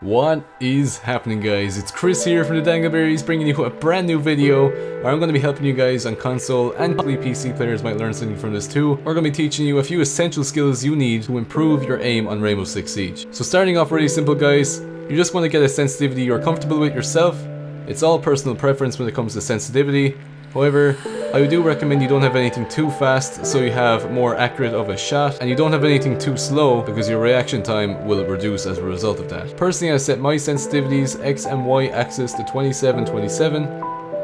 What is happening, guys? It's Chris here from the Dangleberries, bringing you a brand new video where I'm going to be helping you guys on console, and probably PC players might learn something from this too. We're going to be teaching you a few essential skills you need to improve your aim on Rainbow Six Siege. So starting off really simple, guys, you just want to get a sensitivity you're comfortable with yourself. It's all personal preference when it comes to sensitivity. However, I do recommend you don't have anything too fast so you have more accurate of a shot, and you don't have anything too slow because your reaction time will reduce as a result of that. Personally, I set my sensitivities X and Y axis to 27.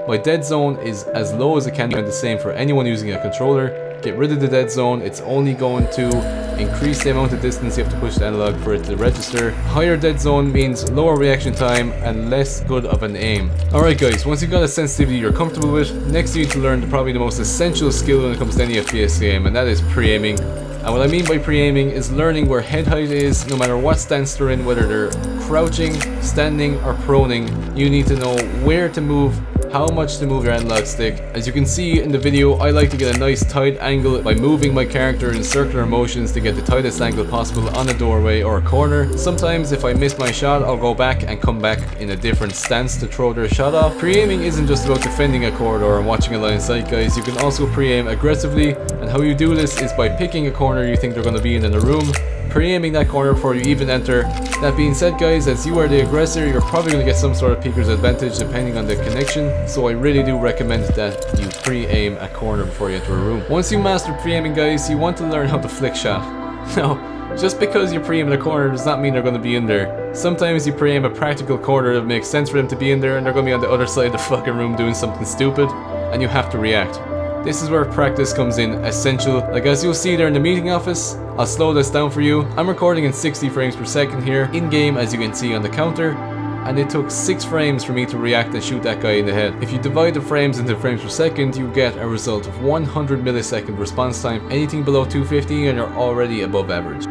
My dead zone is as low as it can be, and the same for anyone using a controller. Get rid of the dead zone, it's only going to increase the amount of distance you have to push the analog for it to register. Higher dead zone means lower reaction time and less good of an aim. Alright guys, once you've got a sensitivity you're comfortable with, next you need to learn probably the most essential skill when it comes to any FPS game, and that is pre-aiming. And what I mean by pre-aiming is learning where head height is, no matter what stance they're in, whether they're crouching, standing or proning. You need to know where to move, how much to move your analog stick. As you can see in the video, I like to get a nice tight angle by moving my character in circular motions to get the tightest angle possible on a doorway or a corner. Sometimes if I miss my shot, I'll go back and come back in a different stance to throw their shot off. Pre-aiming isn't just about defending a corridor and watching a line of sight, guys. You can also pre-aim aggressively, and how you do this is by picking a corner you think they're going to be in a room, pre-aiming that corner before you even enter. That being said, guys, as you are the aggressor, you're probably going to get some sort of peeker's advantage depending on the connection, so I really do recommend that you pre-aim a corner before you enter a room. Once you master pre-aiming, guys, you want to learn how to flick shot. Now, just because you pre-aim in a corner does not mean they're going to be in there. Sometimes you pre-aim a practical corner that makes sense for them to be in there, and they're going to be on the other side of the fucking room doing something stupid, and you have to react. This is where practice comes in essential. Like as you'll see there in the meeting office, I'll slow this down for you. I'm recording in 60 frames per second here, in game as you can see on the counter, and it took 6 frames for me to react and shoot that guy in the head. If you divide the frames into frames per second, you get a result of 100 millisecond response time. Anything below 250 and you're already above average.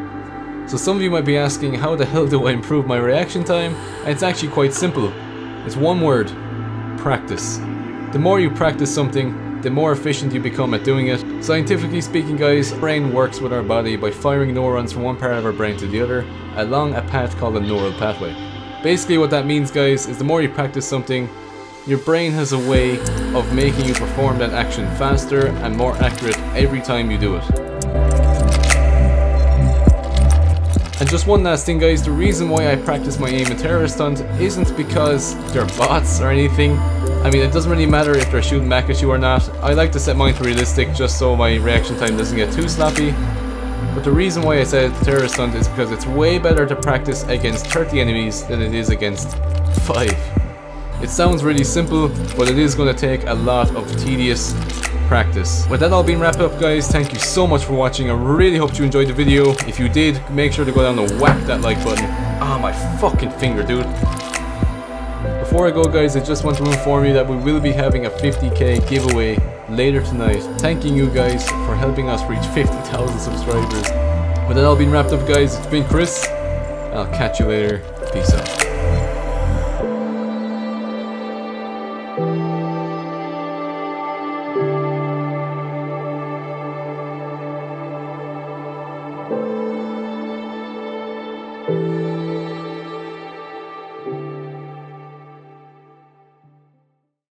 So some of you might be asking, how the hell do I improve my reaction time? And it's actually quite simple. It's one word: practice. The more you practice something, the more efficient you become at doing it. Scientifically speaking, guys, brain works with our body by firing neurons from one part of our brain to the other along a path called a neural pathway. Basically what that means, guys, is the more you practice something, your brain has a way of making you perform that action faster and more accurate every time you do it. And just one last thing, guys, the reason why I practice my aim in Terrorist Hunt isn't because they're bots or anything. I mean, it doesn't really matter if they're shooting back at you or not. I like to set mine to realistic just so my reaction time doesn't get too sloppy. But the reason why I said Terrorist Hunt is because it's way better to practice against 30 enemies than it is against 5. It sounds really simple, but it is going to take a lot of tedious practice. With that all being wrapped up, guys, thank you so much for watching. I really hope you enjoyed the video. If you did, make sure to go down and whack that like button. Ah, my fucking finger, dude. Before I go, guys, I just want to inform you that we will be having a 50k giveaway later tonight. Thanking you guys for helping us reach 50,000 subscribers. With that all being wrapped up, guys, it's been Chris. I'll catch you later. Peace out.